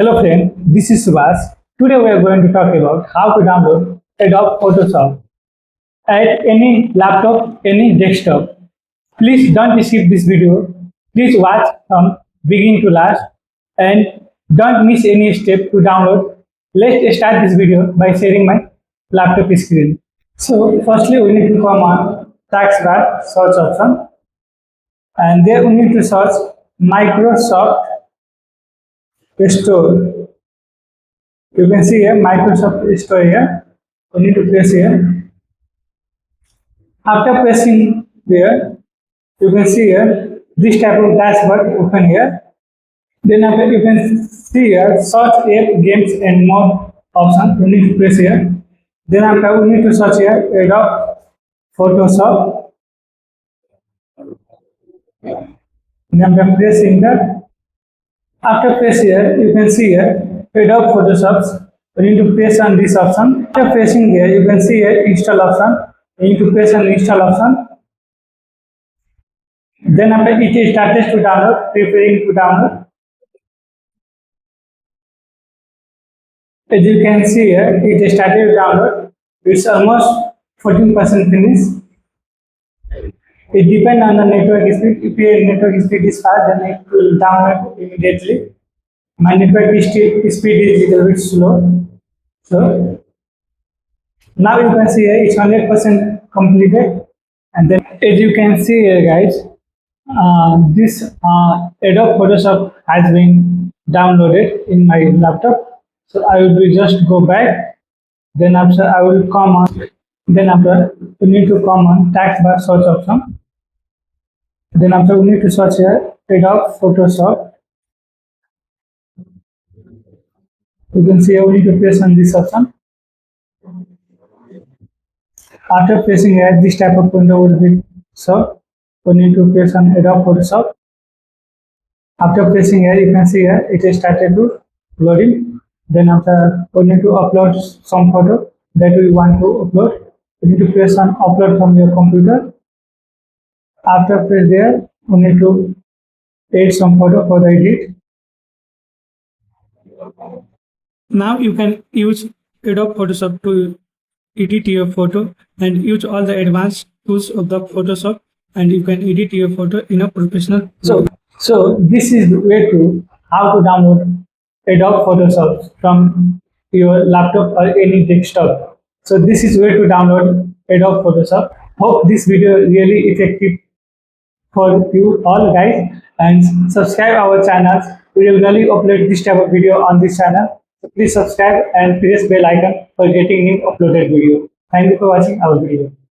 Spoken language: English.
Hello friend, this is Subash. Today we are going to talk about how to download Adobe Photoshop at any laptop, any desktop. Please don't skip this video. Please watch from beginning to last and don't miss any step to download. Let's start this video by sharing my laptop screen. So firstly we need to come on taskbar search option and there we need to search Microsoft Store. You can see here Microsoft Store here. We need to press here. After pressing there, you can see here this type of dashboard open here. Then after you can see here search app, games and more option. You need to press here. Then after we need to search here Adobe Photoshop. Then after pressing that. After press here, you can see here Adobe Photoshop. We need to press on this option. After pressing here, you can see here install option. We need to press on install option. Then after it started to download, preparing to download. As you can see here, it started to download. It's almost 14% finished. It depends on the network speed. If your network speed is fast, then it will download immediately. My network speed is a little bit slow. So now you can see here it's 100% completed. And then as you can see here guys, this Adobe Photoshop has been downloaded in my laptop. So I will just go back. Then after I will come on. Then after you need to come on taskbar search option. Then after we need to search here Adobe Photoshop. You can see here we need to press on this option. After pressing here, this type of window will be so we need to press on Adobe Photoshop. After pressing here, you can see here it is started to loading. Then after we need to upload some photo that we want to upload. You need to press on upload from your computer. After press there, we need to add some photo for the edit. Now you can use Adobe Photoshop to edit your photo and use all the advanced tools of the Photoshop, and you can edit your photo in a professional. So this is the way to how to download Adobe Photoshop from your laptop or any desktop. So this is way to download Adobe Photoshop. Hope this video really effective for you all guys, and subscribe our channel. We regularly upload this type of video on this channel. So please subscribe and press bell icon for getting new uploaded video. Thank you for watching our video.